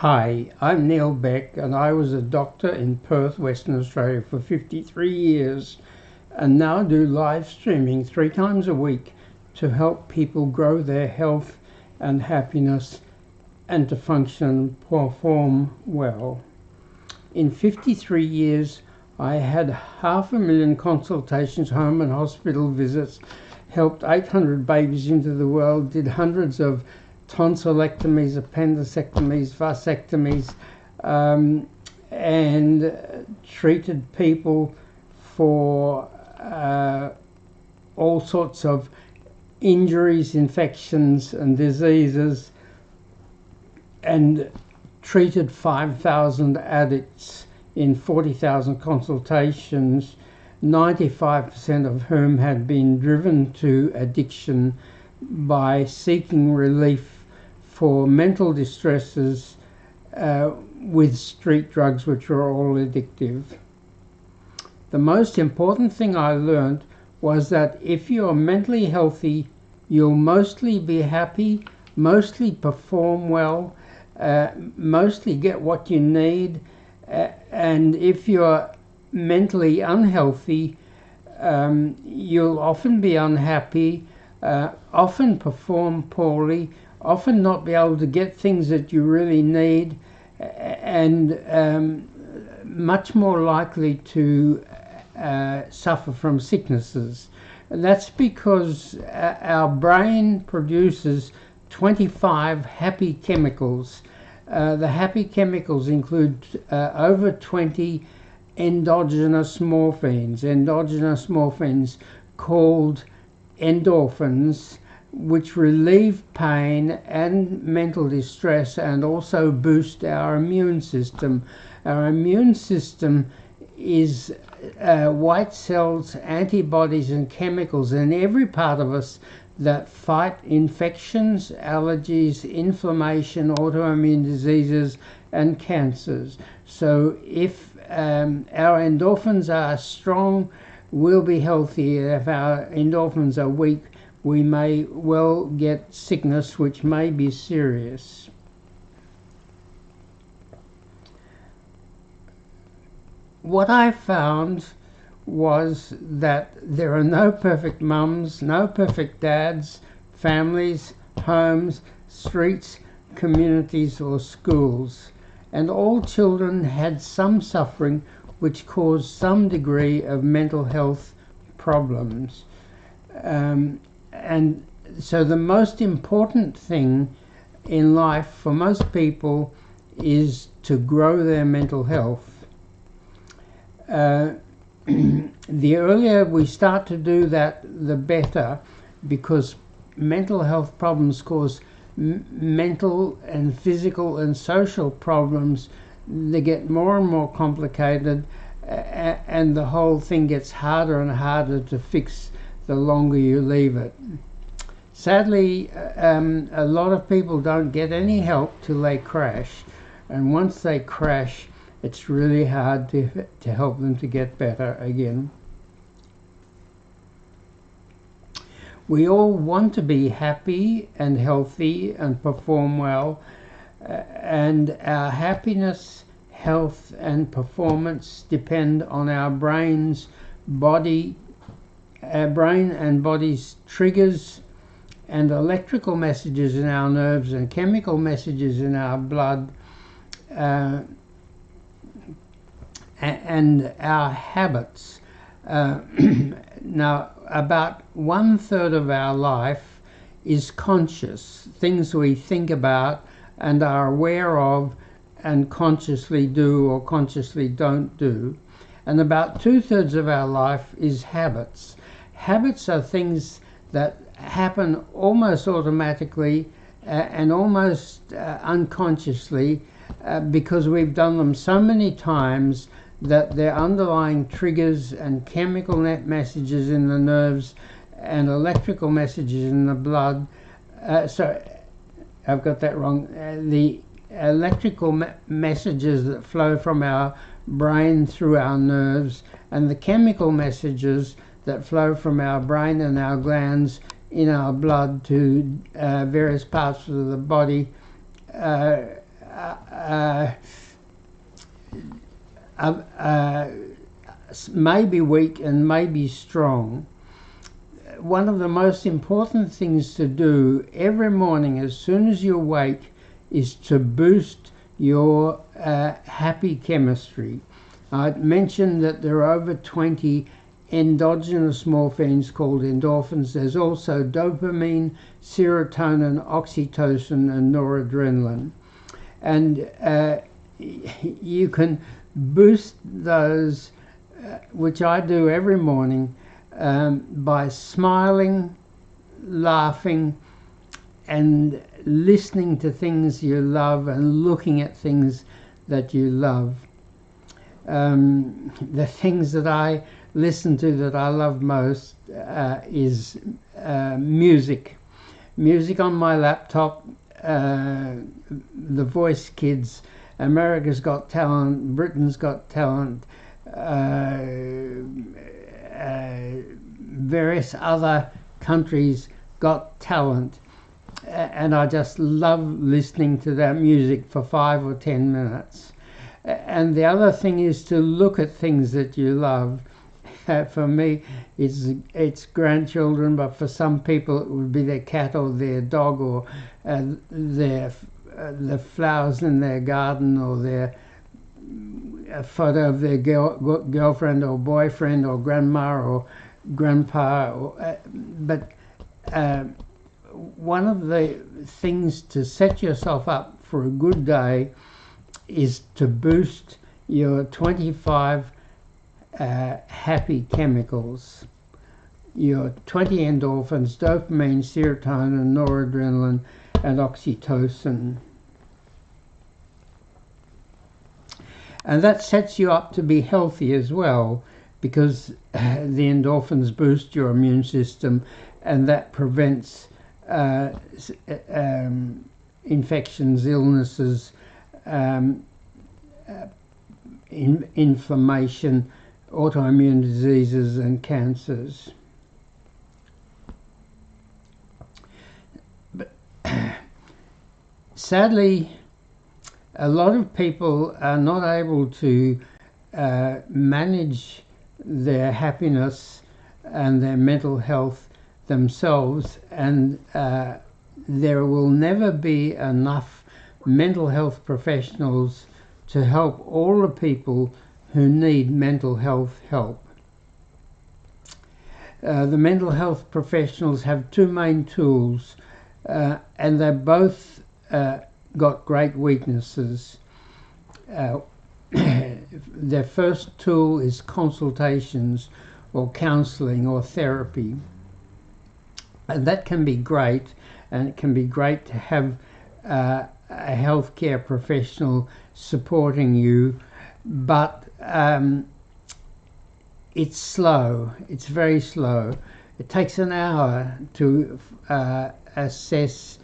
Hi, I'm Neil Beck, and I was a doctor in Perth, Western Australia for 53 years and now do live streaming 3 times a week to help people grow their health and happiness and to function and perform well. In 53 years, I had 500,000 consultations, home and hospital visits, helped 800 babies into the world, did hundreds of tonsillectomies, appendicectomies, vasectomies, and treated people for all sorts of injuries, infections and diseases, and treated 5,000 addicts in 40,000 consultations, 95% of whom had been driven to addiction by seeking relief for mental distresses with street drugs, which are all addictive. The most important thing I learned was that if you're mentally healthy, you'll mostly be happy, mostly perform well, mostly get what you need, and if you're mentally unhealthy, you'll often be unhappy, often perform poorly, often not be able to get things that you really need, and much more likely to suffer from sicknesses. And that's because our brain produces 25 happy chemicals. The happy chemicals include over 20 endogenous morphines called endorphins, which relieve pain and mental distress and also boost our immune system. Our immune system is white cells, antibodies and chemicals in every part of us that fight infections, allergies, inflammation, autoimmune diseases and cancers. So if our endorphins are strong, we'll be healthy. If our endorphins are weak, we may well get sickness, which may be serious. What I found was that there are no perfect mums, no perfect dads, families, homes, streets, communities or schools, and all children had some suffering which caused some degree of mental health problems. And so the most important thing in life for most people is to grow their mental health. The earlier we start to do that, the better, because mental health problems cause mental and physical and social problems. They get more and more complicated, and the whole thing gets harder and harder to fix the longer you leave it. Sadly, a lot of people don't get any help till they crash, and once they crash, it's really hard to help them to get better again. We all want to be happy and healthy and perform well, and our happiness, health and performance depend on our brain and body's triggers and electrical messages in our nerves and chemical messages in our blood, and our habits. Now, about 1/3 of our life is conscious, things we think about and are aware of and consciously do or consciously don't do. And about 2/3 of our life is habits. Habits are things that happen almost automatically and almost unconsciously because we've done them so many times that they're underlying triggers and chemical messages in the nerves and electrical messages in the blood. Sorry, I've got that wrong. The electrical messages that flow from our brain through our nerves and the chemical messages that flow from our brain and our glands in our blood to various parts of the body may be weak and may be strong. One of the most important things to do every morning as soon as you wake is to boost your happy chemistry. I mentioned that there are over 20 endogenous morphines called endorphins. There's also dopamine, serotonin, oxytocin, and noradrenaline. And you can boost those, which I do every morning, by smiling, laughing, and listening to things you love and looking at things that you love. The things that I listen to that I love most is music. Music on my laptop, The Voice Kids, America's Got Talent, Britain's Got Talent, various other countries got talent, and I just love listening to that music for 5 or 10 minutes. And the other thing is to look at things that you love. For me, it's grandchildren, but for some people it would be their cat or their dog, or the flowers in their garden, or a photo of their girlfriend or boyfriend or grandma or grandpa. But one of the things to set yourself up for a good day is to boost your 25 happy chemicals, your 20 endorphins, dopamine, serotonin, noradrenaline, and oxytocin. And that sets you up to be healthy as well, because the endorphins boost your immune system, and that prevents infections, illnesses, inflammation, autoimmune diseases, and cancers. But sadly, a lot of people are not able to manage their happiness and their mental health themselves, and there will never be enough mental health professionals to help all the people who need mental health help. The mental health professionals have two main tools, and they both got great weaknesses. Their first tool is consultations or counseling or therapy. And that can be great, and it can be great to have a healthcare professional supporting you, but it's slow. It's very slow. It takes an hour to assess,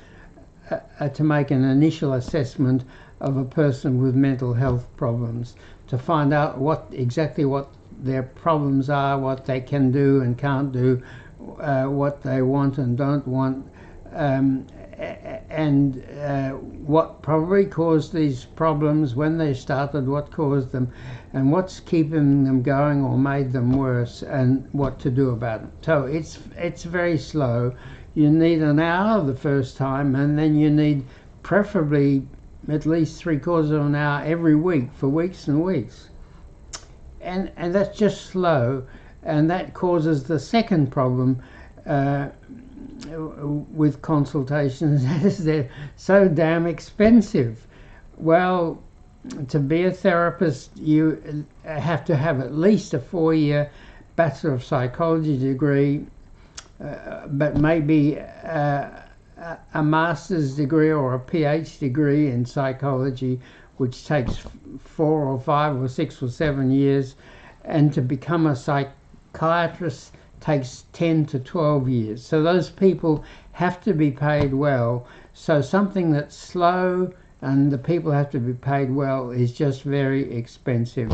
to make an initial assessment of a person with mental health problems, to find out exactly what their problems are, what they can do and can't do, what they want and don't want, and what probably caused these problems, when they started, what caused them, and what's keeping them going or made them worse, and what to do about it. So it's very slow. You need an hour the first time, and then you need preferably at least 3/4 of an hour every week for weeks and weeks. And that's just slow, and that causes the second problem with consultations, is they're so damn expensive. Well, to be a therapist, you have to have at least a 4-year Bachelor of Psychology degree, but maybe a master's degree or a PhD degree in psychology, which takes 4 or 5 or 6 or 7 years, and to become a psychiatrist takes 10 to 12 years. So those people have to be paid well. So something that's slow and the people have to be paid well is just very expensive.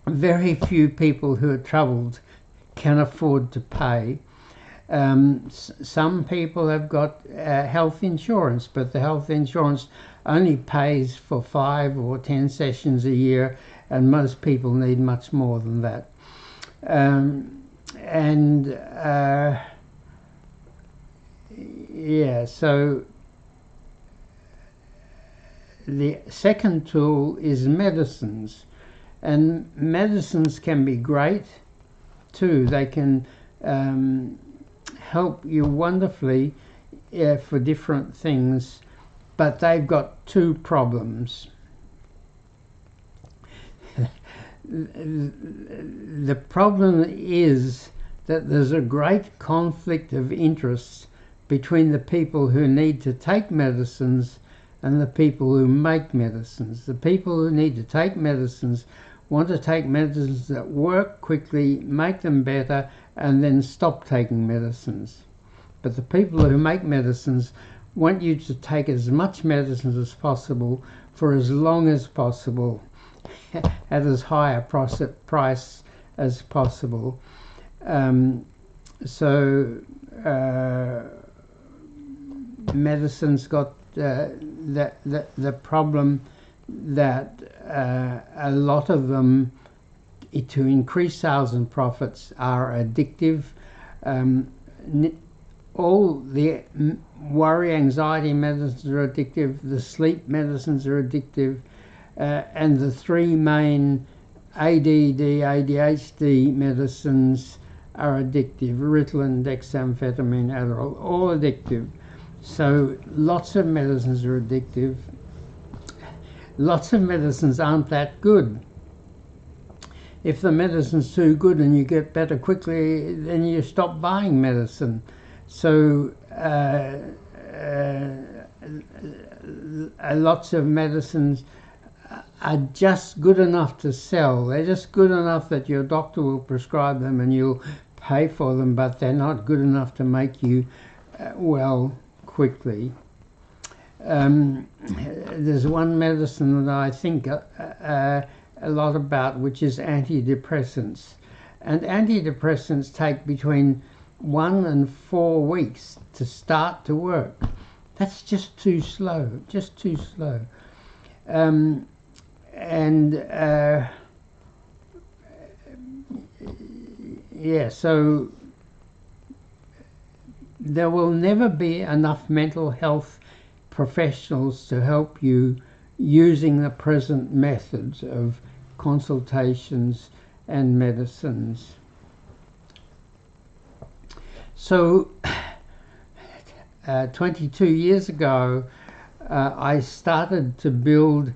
Very few people who are troubled can afford to pay. Some people have got health insurance, but the health insurance only pays for 5 or 10 sessions a year, and most people need much more than that. Yeah, so the second tool is medicines, and medicines can be great too. They can help you wonderfully for different things, but they've got two problems. The problem is that there's a great conflict of interest between the people who need to take medicines and the people who make medicines. The people who need to take medicines want to take medicines that work quickly, make them better, and then stop taking medicines. But the people who make medicines want you to take as much medicine as possible for as long as possible at as high a price as possible. Medicine's got the problem that a lot of them, to increase sales and profits, are addictive. All the worry, anxiety medicines are addictive, the sleep medicines are addictive, and the three main ADD, ADHD medicines are addictive: Ritalin, dexamphetamine, Adderall, all addictive. So lots of medicines are addictive. Lots of medicines aren't that good. If the medicine's too good and you get better quickly, then you stop buying medicine. So lots of medicines are just good enough to sell. They're just good enough that your doctor will prescribe them and you'll pay for them, but they're not good enough to make you well quickly. There's one medicine that I think a lot about, which is antidepressants. And antidepressants take between 1 and 4 weeks to start to work. That's just too slow, just too slow. Yeah, so there will never be enough mental health professionals to help you using the present methods of consultations and medicines. So 22 years ago, I started to build,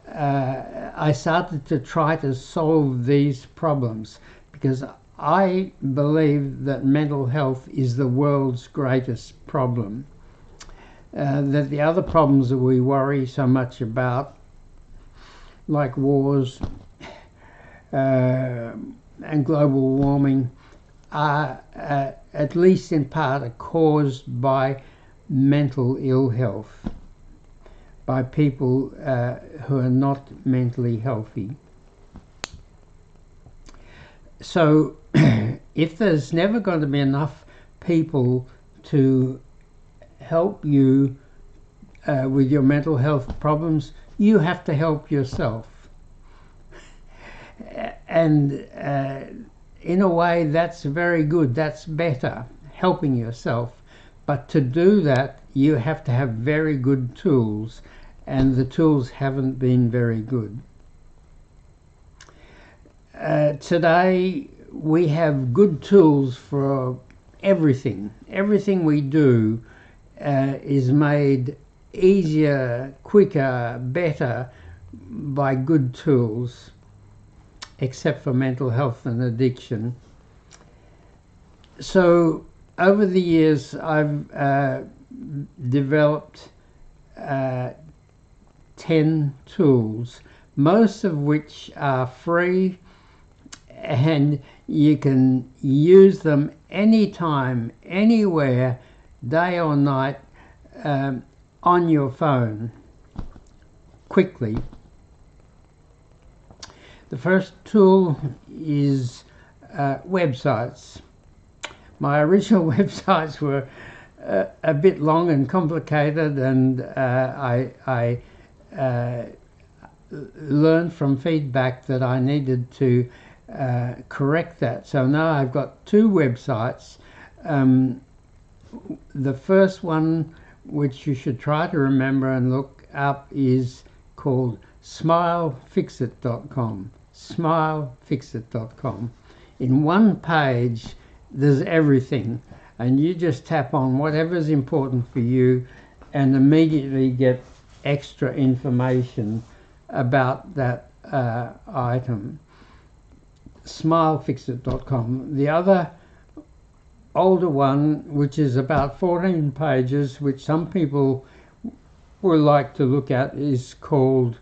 I started to try to solve these problems, because I believe that mental health is the world's greatest problem. That the other problems that we worry so much about, like wars and global warming, are at least in part caused by mental ill health, by people who are not mentally healthy. So if there's never going to be enough people to help you with your mental health problems, you have to help yourself. And in a way, that's very good, that's better, helping yourself. But to do that, you have to have very good tools, and the tools haven't been very good. Today, we have good tools for everything. Everything we do is made easier, quicker, better by good tools, except for mental health and addiction. So over the years, I've developed 10 tools, most of which are free, and you can use them anytime, anywhere, day or night, on your phone, quickly. The first tool is websites. my original websites were a bit long and complicated, and I learned from feedback that I needed to correct that. So now I've got two websites. The first one, which you should try to remember and look up, is called smilefixit.com. Smilefixit.com. In one page there's everything, and you just tap on whatever's important for you and immediately get extra information about that item. Smilefixit.com. The other older one, which is about 14 pages, which some people will like to look at, is called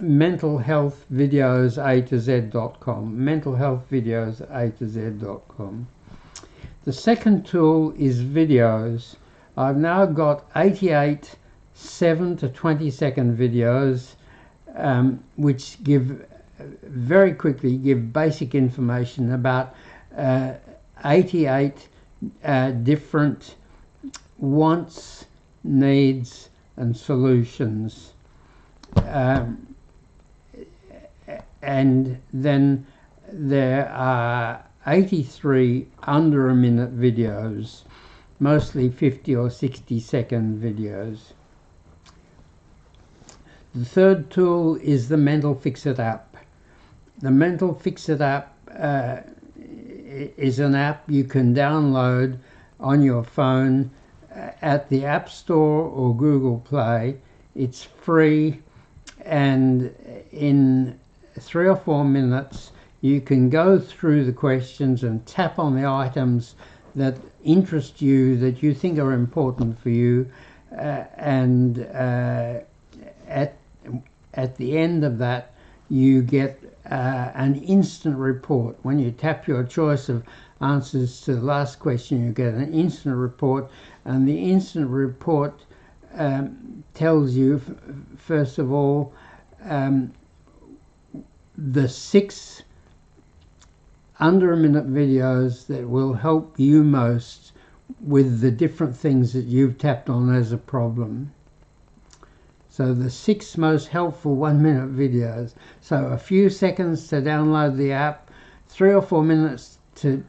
mentalhealthvideos.a-to-z.com. mentalhealthvideos.a-to-z.com. The second tool is videos. I've now got 88 7 to 20 second videos, which very quickly give basic information about 88 different wants, needs and solutions. And then there are 83 under a minute videos, mostly 50 or 60 second videos. The third tool is the Mental Fixit app. The Mental Fixit app is an app you can download on your phone at the App Store or Google Play. It's free, and in 3 or 4 minutes you can go through the questions and tap on the items that interest you, that you think are important for you, and at the end of that you get an instant report. When you tap your choice of answers to the last question, you get an instant report, and the instant report tells you, first of all, the 6 under a minute videos that will help you most with the different things that you've tapped on as a problem. So the 6 most helpful 1 minute videos. So a few seconds to download the app, 3 or 4 minutes to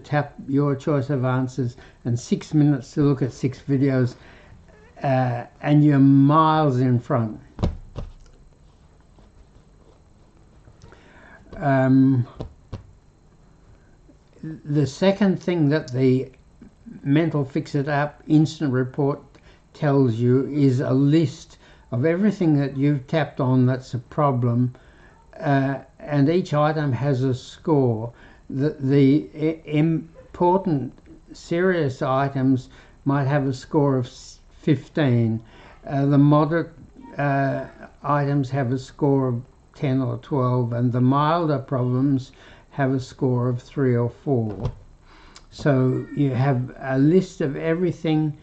tap your choice of answers, and 6 minutes to look at 6 videos, and you're miles in front. The second thing that the Mental Fixit app instant report tells you is a list of everything that you've tapped on that's a problem, and each item has a score. The important serious items might have a score of 15. The moderate items have a score of 10 or 12, and the milder problems have a score of 3 or 4. So you have a list of everything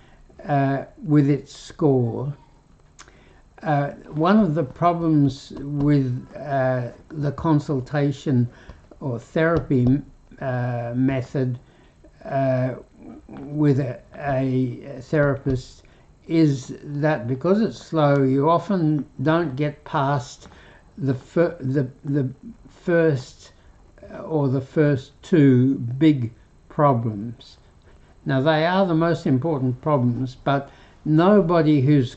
with its score. One of the problems with the consultation or therapy method with a therapist is that because it's slow, you often don't get past the first or the first 2 big problems. Now, they are the most important problems, but nobody who's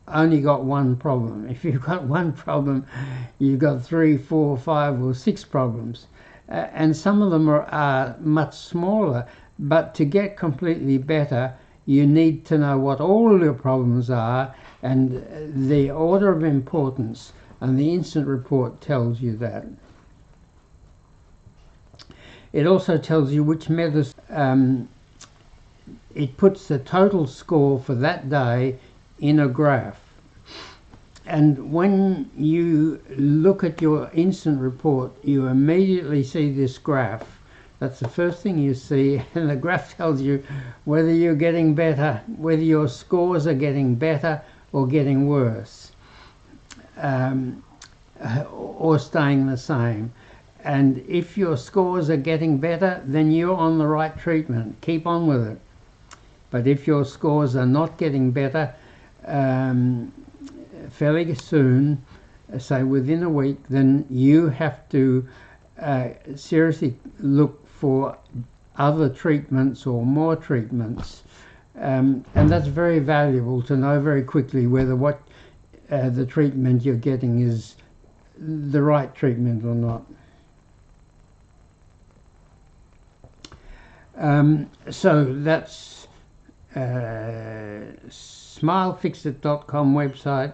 only got one problem. If you've got one problem, you've got 3, 4, 5 or 6 problems, and some of them are much smaller. But to get completely better, you need to know what all your problems are and the order of importance, and the instant report tells you that. It also tells you which medicine. It puts the total score for that day in a graph, and when you look at your instant report, you immediately see this graph. That's the first thing you see, and the graph tells you whether you're getting better, whether your scores are getting better or getting worse, or staying the same. And if your scores are getting better, then you're on the right treatment. Keep on with it. But if your scores are not getting better, fairly soon, say within a week, then you have to seriously look for other treatments or more treatments. And that's very valuable to know very quickly whether what the treatment you're getting is the right treatment or not. So that's smilefixit.com website,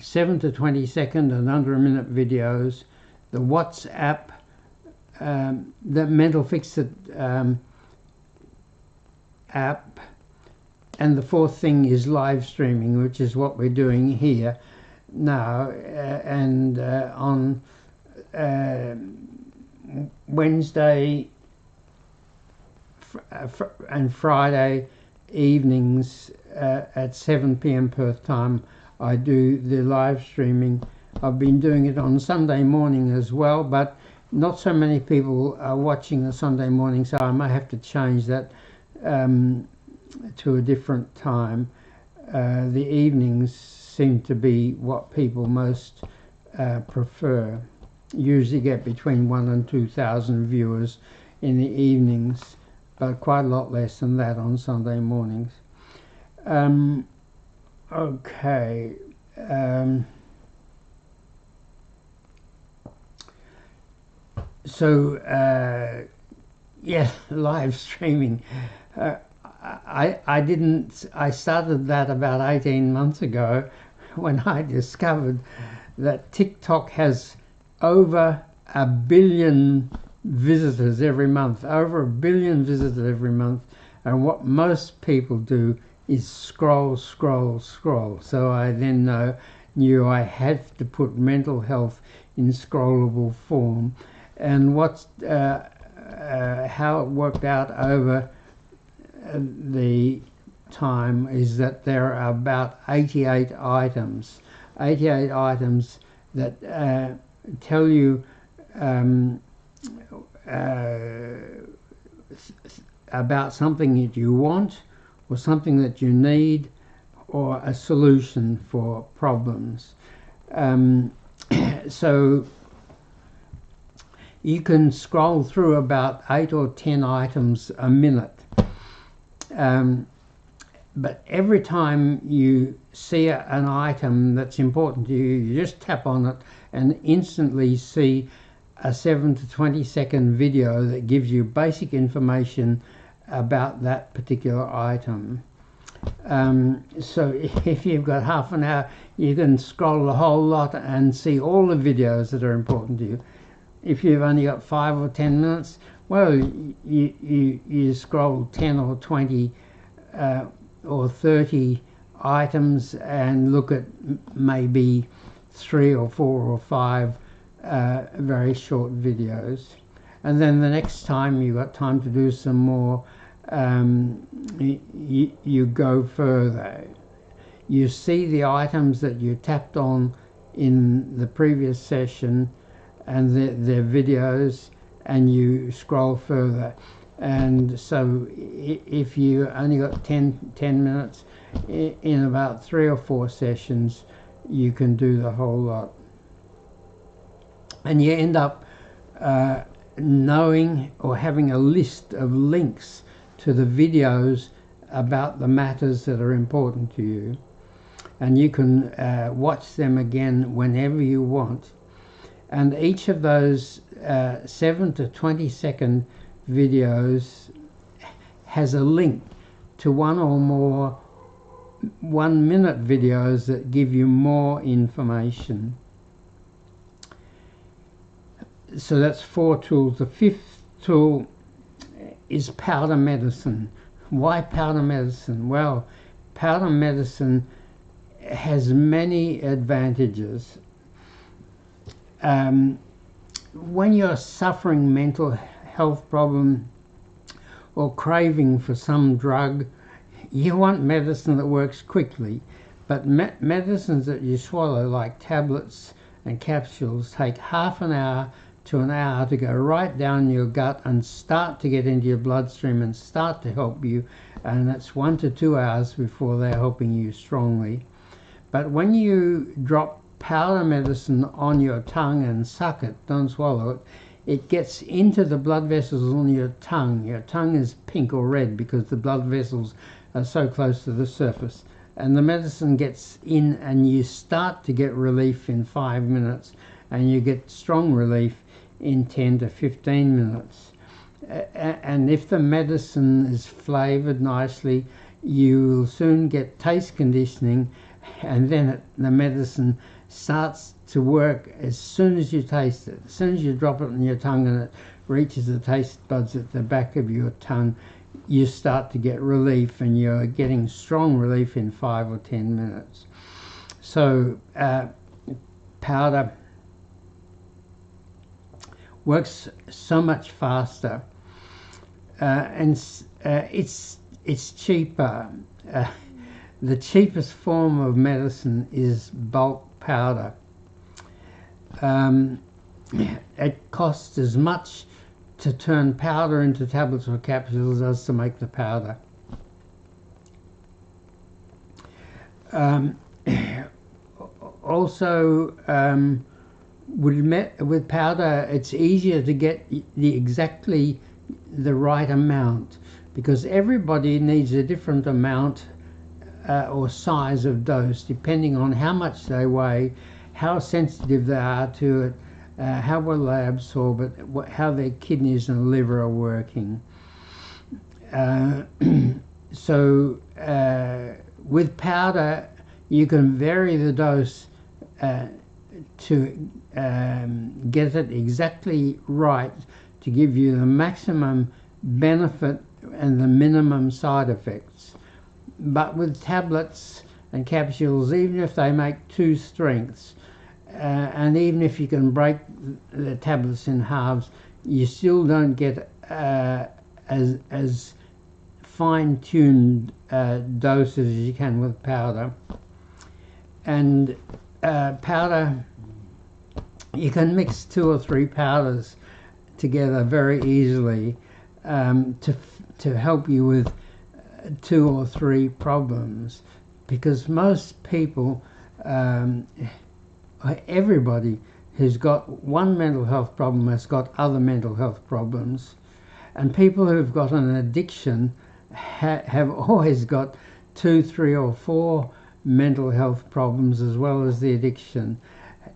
7 to 20 second and under a minute videos, the WhatsApp, the Mental Fixit app, and the fourth thing is live streaming, which is what we're doing here now, and on Wednesday and Friday evenings at 7 p.m. Perth time, I do the live streaming. I've been doing it on Sunday morning as well, but not so many people are watching the Sunday morning, so I may have to change that to a different time. The evenings seem to be what people most prefer. Usually get between 1,000 and 2,000 viewers in the evenings, but quite a lot less than that on Sunday mornings. Okay. Yeah, live streaming. I started that about 18 months ago when I discovered that TikTok has over 1 billion visitors every month, over 1 billion visitors every month, and what most people do is scroll. So I then knew I had to put mental health in scrollable form, and what's how it worked out over the time is that there are about 88 items that tell you about something that you want, or something that you need, or a solution for problems. So you can scroll through about 8 or 10 items a minute. But every time you see an item that's important to you, you just tap on it and instantly see a 7 to 20 second video that gives you basic information about that particular item. So if you've got half an hour, you can scroll a whole lot and see all the videos that are important to you. If you've only got 5 or 10 minutes, well, you scroll 10 or 20 or 30 items and look at maybe 3 or 4 or 5 very short videos. And then the next time you've got time to do some more, you go further. You see the items that you tapped on in the previous session and their videos, and you scroll further. And so if you only got 10 minutes, in about 3 or 4 sessions you can do the whole lot, and you end up knowing or having a list of links to the videos about the matters that are important to you, and you can watch them again whenever you want. And each of those 7 to 20 second videos has a link to one or more 1 minute videos that give you more information. So that's 4 tools. The 5th tool is powder medicine. Why powder medicine? Well, powder medicine has many advantages. When you're suffering mental health problem or craving for some drug, you want medicine that works quickly. But medicines that you swallow, like tablets, and capsules take half an hour to an hour to go right down your gut and start to get into your bloodstream and start to help you, and that's 1 to 2 hours before they're helping you strongly. But when you drop powder medicine on your tongue and suck it, don't swallow it, it gets into the blood vessels on your tongue. Your tongue is pink or red because the blood vessels are so close to the surface, and the medicine gets in and you start to get relief in 5 minutes, and you get strong relief in 10 to 15 minutes. And if the medicine is flavored nicely, you will soon get taste conditioning, and then the medicine starts to work as soon as you taste it. As soon as you drop it on your tongue and it reaches the taste buds at the back of your tongue, you start to get relief, and you're getting strong relief in 5 or 10 minutes. So powder works so much faster, and it's cheaper. The cheapest form of medicine is bulk powder. It costs as much to turn powder into tablets or capsules as to make the powder. Also, with powder, it's easier to get exactly the right amount, because everybody needs a different amount or size of dose depending on how much they weigh, how sensitive they are to it, how well they absorb it, how their kidneys and liver are working. So with powder, you can vary the dose to get it exactly right to give you the maximum benefit and the minimum side effects. But with tablets and capsules, even if they make 2 strengths, and even if you can break the tablets in halves, you still don't get as fine-tuned doses as you can with powder. And powder, you can mix 2 or 3 powders together very easily to help you with 2 or 3 problems, because most people, everybody who's got one mental health problem has got other mental health problems, and people who've got an addiction have always got 2, 3 or 4 mental health problems as well as the addiction,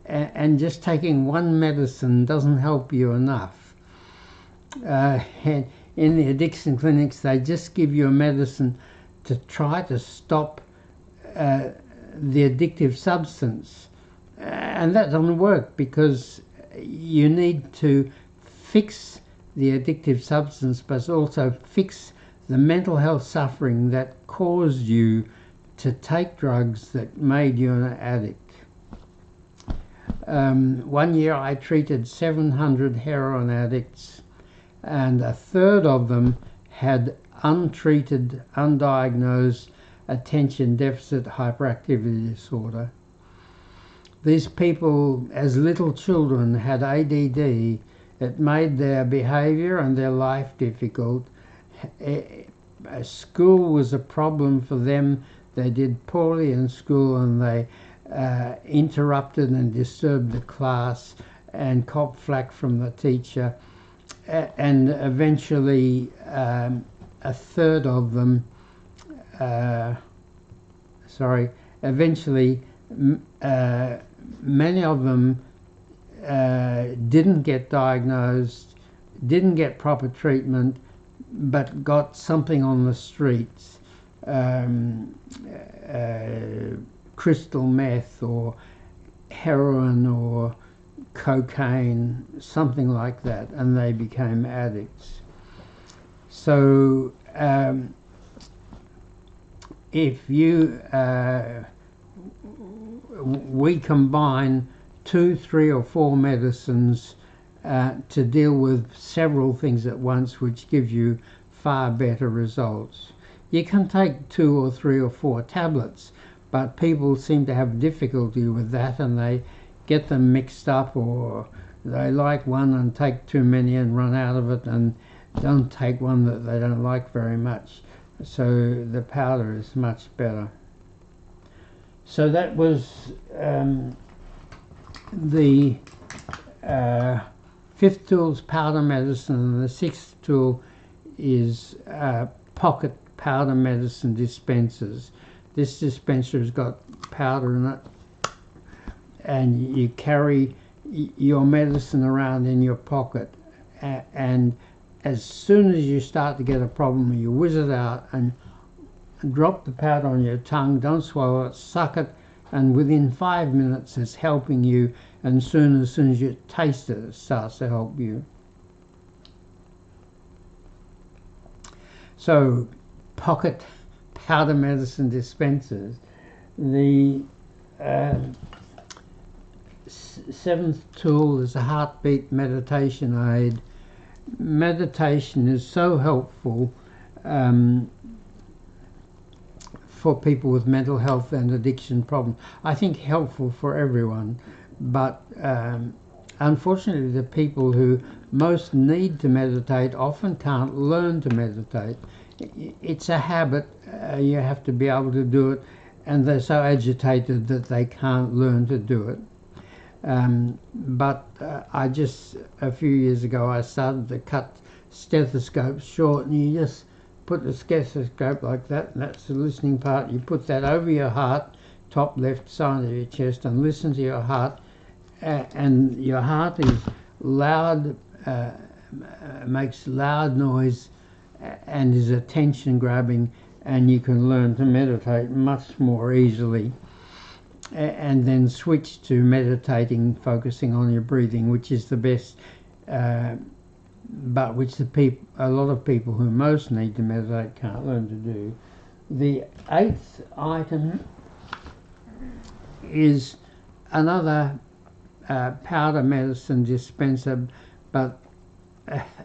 and just taking one medicine doesn't help you enough. In the addiction clinics, they just give you a medicine to try to stop the addictive substance, and that doesn't work, because you need to fix the addictive substance but also fix the mental health suffering that caused you to take drugs that made you an addict. One year I treated 700 heroin addicts, and a third of them had untreated, undiagnosed attention deficit hyperactivity disorder. These people, as little children, had ADD. It made their behavior and their life difficult. School was a problem for them. They did poorly in school, and they interrupted and disturbed the class and copped flack from the teacher. And eventually a third of them, many of them didn't get diagnosed, didn't get proper treatment, but got something on the streets, crystal meth or heroin or cocaine, something like that, and they became addicts. So if we combine 2, 3 or 4 medicines to deal with several things at once, which gives you far better results. You can take 2 or 3 or 4 tablets, but people seem to have difficulty with that, and they get them mixed up, or they like one and take too many and run out of it, and don't take one that they don't like very much. So the powder is much better. So that was the fifth tool's powder medicine, and the sixth tool is pocket powder medicine dispensers. This dispenser has got powder in it, and you carry your medicine around in your pocket, and as soon as you start to get a problem, you whiz it out and drop the powder on your tongue. Don't swallow it, suck it, and within 5 minutes it's helping you, and as soon as you taste it, it starts to help you. So pocket powder medicine dispensers. The seventh tool is a heartbeat meditation aid. Meditation is so helpful for people with mental health and addiction problems. I think helpful for everyone, but unfortunately the people who most need to meditate often can't learn to meditate. It's a habit, you have to be able to do it, and they're so agitated that they can't learn to do it. But I just, a few years ago, I started to cut stethoscopes short, and you just put the stethoscope like that, and that's the listening part. You put that over your heart, top left side of your chest, and listen to your heart. And your heart is loud, makes loud noise, and is attention grabbing, and you can learn to meditate much more easily. And then switch to meditating, focusing on your breathing, which is the best, but which a lot of people who most need to meditate can't learn to do. The eighth item is another powder medicine dispenser, but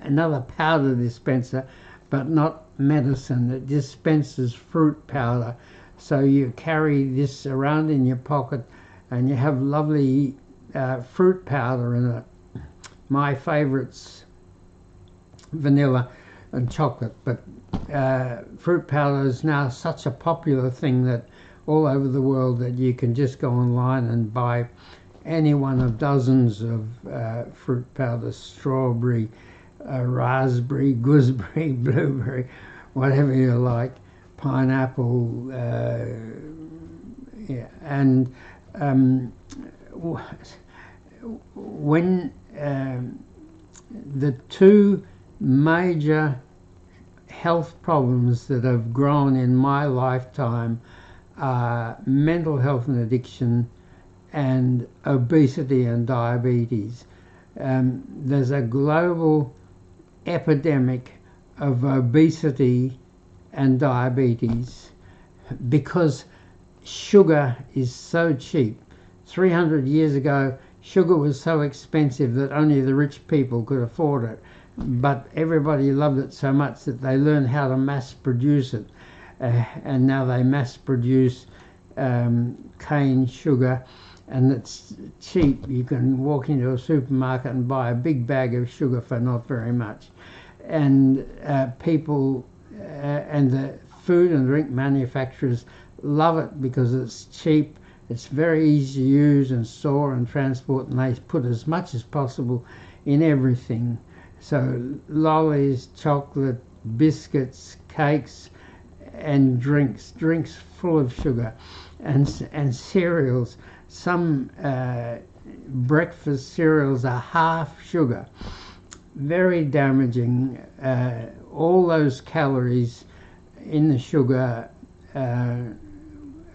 another powder dispenser, but not medicine. It dispenses fruit powder. So you carry this around in your pocket, and you have lovely fruit powder in it. My favourite's vanilla and chocolate, but fruit powder is now such a popular thing that all over the world that you can just go online and buy any one of dozens of fruit powder: strawberry, raspberry, gooseberry, blueberry, whatever you like, pineapple, yeah. And when the two major health problems that have grown in my lifetime are mental health and addiction, and obesity and diabetes. There's a global epidemic of obesity and diabetes because sugar is so cheap. 300 years ago, sugar was so expensive that only the rich people could afford it, but everybody loved it so much that they learned how to mass produce it, and now they mass produce cane sugar, and it's cheap. You can walk into a supermarket and buy a big bag of sugar for not very much, and people and the food and drink manufacturers love it because it's cheap, it's very easy to use and store and transport, and they put as much as possible in everything. So lollies, chocolate, biscuits, cakes, and drinks full of sugar, and cereals. Some breakfast cereals are half sugar. Very damaging. All those calories in the sugar,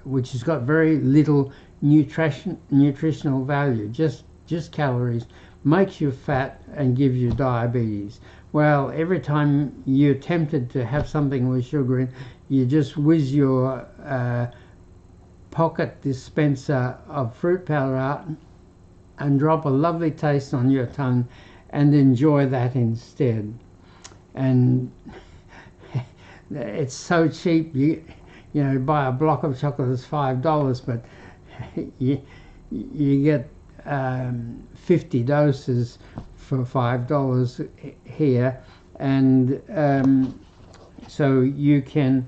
which has got very little nutritional value, just calories, makes you fat and gives you diabetes. Well, every time you're tempted to have something with sugar in, you just whiz your pocket dispenser of fruit powder out and drop a lovely taste on your tongue and enjoy that instead. And it's so cheap. You know, buy a block of chocolate, it's $5, but you get 50 doses for $5 here, and so you can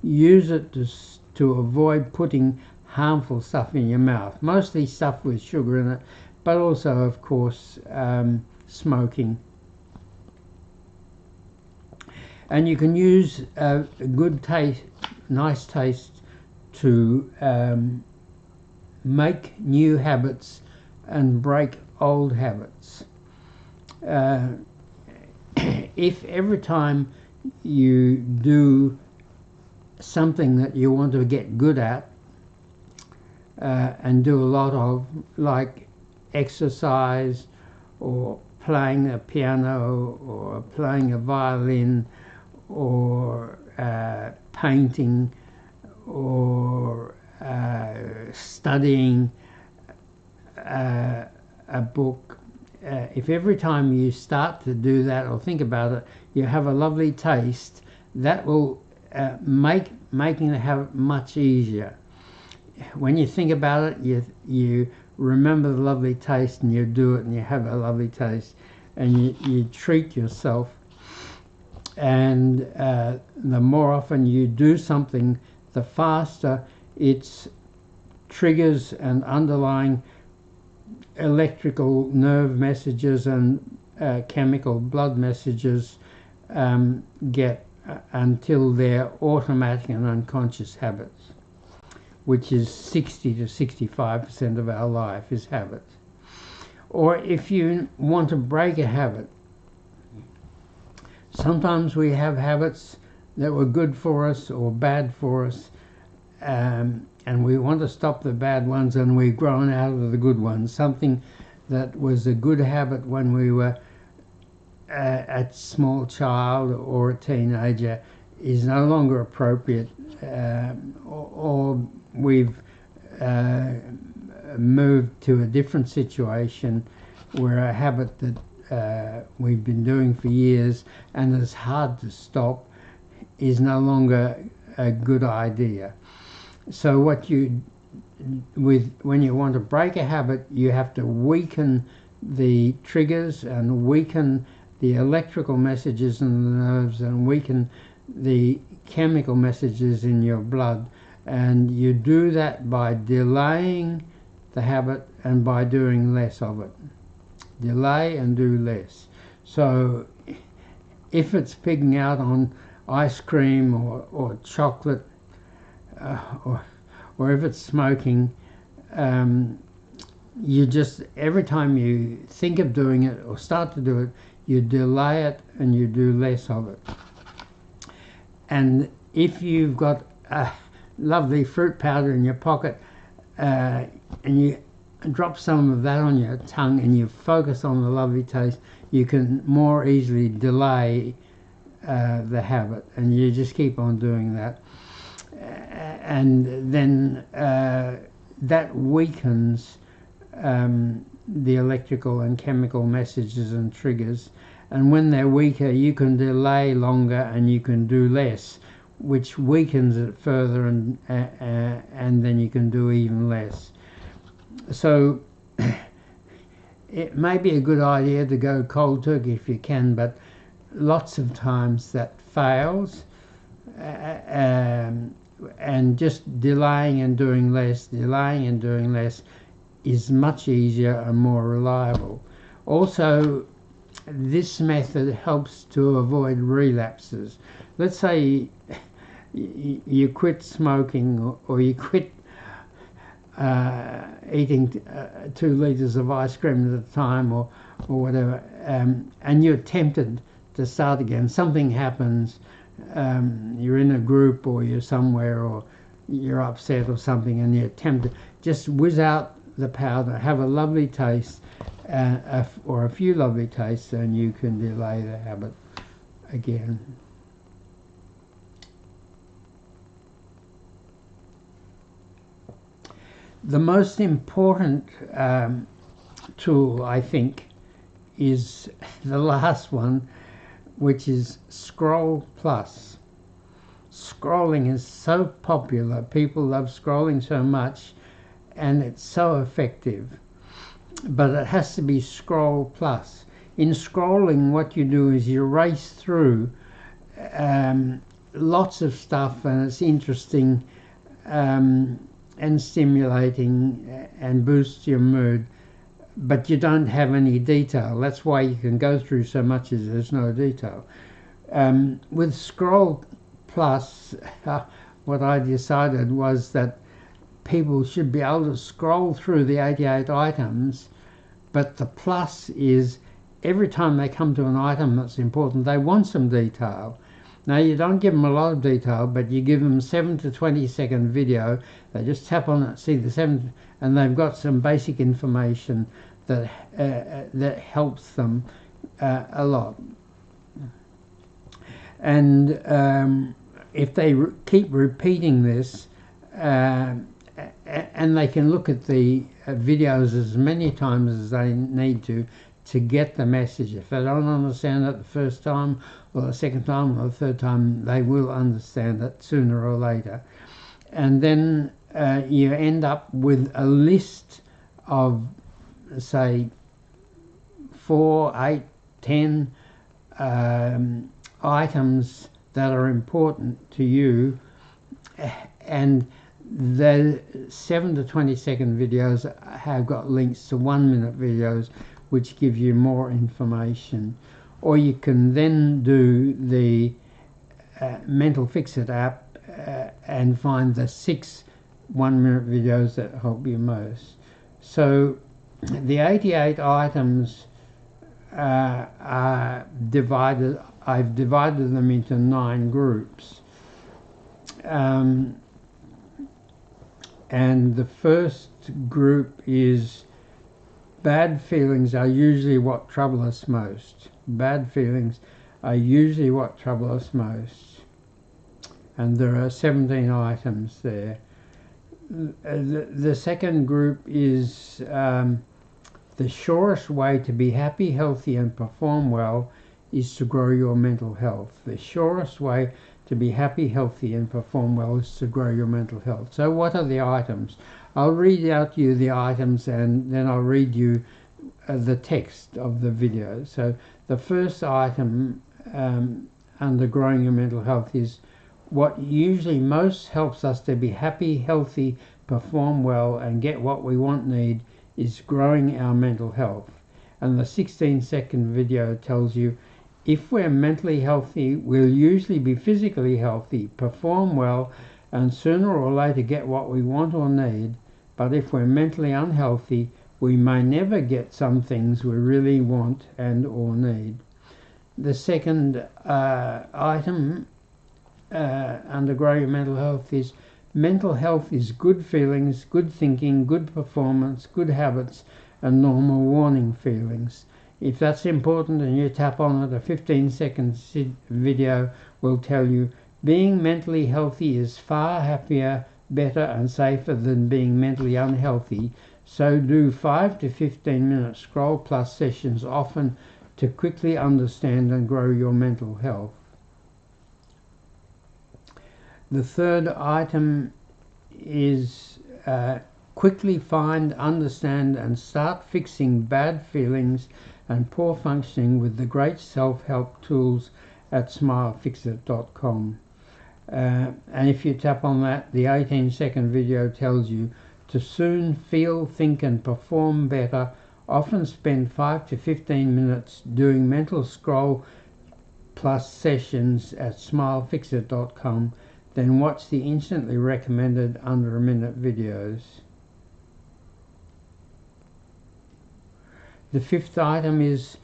use it to avoid putting harmful stuff in your mouth, mostly stuff with sugar in it, but also, of course, smoking. And you can use a good taste, nice taste, to make new habits and break old habits. If every time you do something that you want to get good at and do a lot of, like exercise or playing a piano or playing a violin or painting or studying a book, if every time you start to do that or think about it, you have a lovely taste, that will making the habit much easier. When you think about it, you remember the lovely taste, and you do it, and you have a lovely taste, and you treat yourself. And the more often you do something, the faster its triggers and underlying electrical nerve messages and chemical blood messages get until they're automatic and unconscious habits, which is 60 to 65% of our life is habits. Or if you want to break a habit, sometimes we have habits that were good for us or bad for us, and we want to stop the bad ones, and we've grown out of the good ones. Something that was a good habit when we were a small child or a teenager is no longer appropriate, or we've moved to a different situation where a habit that we've been doing for years and is hard to stop is no longer a good idea. So when you want to break a habit, you have to weaken the triggers and weaken the electrical messages in the nerves and weaken the chemical messages in your blood. And you do that by delaying the habit and by doing less of it. Delay and do less. So if it's pigging out on ice cream or chocolate, or if it's smoking, you just, every time you think of doing it or start to do it, you delay it and you do less of it. And if you've got a lovely fruit powder in your pocket and you drop some of that on your tongue and you focus on the lovely taste, you can more easily delay the habit, and you just keep on doing that. And then that weakens the electrical and chemical messages and triggers, and when they're weaker you can delay longer and you can do less, which weakens it further, and then you can do even less. So it may be a good idea to go cold turkey if you can, but lots of times that fails, and just delaying and doing less is much easier and more reliable. Also, this method helps to avoid relapses. Let's say you quit smoking, or you quit eating 2 liters of ice cream at a time, or whatever, and you're tempted to start again. Something happens, you're in a group or you're somewhere or you're upset or something and you're tempted, just whiz out the powder, have a lovely taste, or a few lovely tastes, and you can delay the habit again. The most important tool, I think, is the last one, which is Scroll Plus. scrolling is so popular. People love scrolling so much, and it's so effective. But it has to be scroll plus. In scrolling, what you do is you race through lots of stuff, and it's interesting and stimulating and boosts your mood, but you don't have any detail. That's why you can go through so much as there's no detail. With Scroll Plus, what I decided was that people should be able to scroll through the 88 items, but the plus is every time they come to an item that's important, they want some detail. Now, you don't give them a lot of detail, but you give them 7 to 20-second video. They just tap on it, see the 7, and they've got some basic information that helps them a lot. And if they keep repeating this, and they can look at the videos as many times as they need to get the message. If they don't understand it the first time, or the second time, or the third time, they will understand it sooner or later. And then you end up with a list of, say, 4, 8, 10 items that are important to you, and the 7 to 20-second videos have got links to 1-minute videos which give you more information. Or you can then do the Mental Fix-It app and find the 6 1-minute videos that help you most. So the 88 items are divided. I've divided them into 9 groups. And the first group is bad feelings are usually what trouble us most. Bad feelings are usually what trouble us most. And there are 17 items there. The second group is the surest way to be happy, healthy and perform well is to grow your mental health. The surest way to be happy, healthy and perform well is to grow your mental health. So what are the items? I'll read out to you the items, and then I'll read you the text of the video. So the first item under growing your mental health is what usually most helps us to be happy, healthy, perform well and get what we want, need, is growing our mental health. And the 16-second video tells you if we're mentally healthy, we'll usually be physically healthy, perform well, and sooner or later get what we want or need. But if we're mentally unhealthy, we may never get some things we really want and or need. The second item under growing mental health is mental health is good feelings, good thinking, good performance, good habits, and normal warning feelings. If that's important and you tap on it, a 15-second video will tell you being mentally healthy is far happier, better and safer than being mentally unhealthy. So do 5 to 15-minute Scroll Plus sessions often to quickly understand and grow your mental health. The third item is quickly find, understand and start fixing bad feelings and poor functioning with the great self-help tools at smilefixit.com. And if you tap on that, the 18-second video tells you to soon feel, think and perform better. Often spend 5 to 15 minutes doing mental Scroll Plus sessions at smilefixit.com. Then watch the instantly recommended under a minute videos. The fifth item is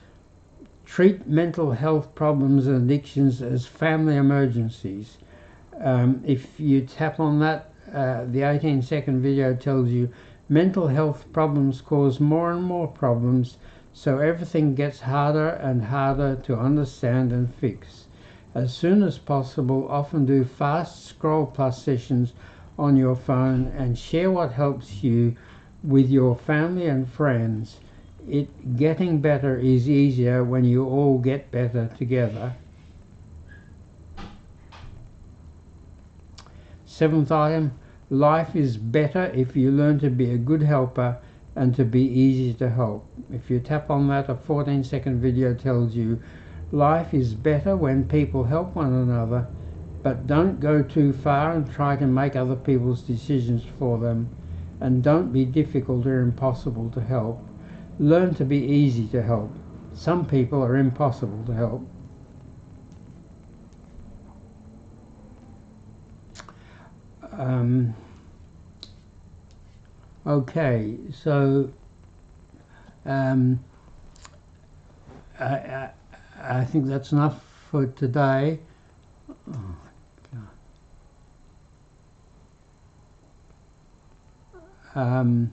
treat mental health problems and addictions as family emergencies. If you tap on that, the 18-second video tells you mental health problems cause more and more problems, so everything gets harder and harder to understand and fix. As soon as possible, often do fast Scroll Plus sessions on your phone and share what helps you with your family and friends. Getting better is easier when you all get better together. Seventh item, life is better if you learn to be a good helper and to be easy to help. If you tap on that, a 14-second video tells you life is better when people help one another, but don't go too far and try to make other people's decisions for them, and don't be difficult or impossible to help. Learn to be easy to help. Some people are impossible to help. Okay, so I think that's enough for today. Oh,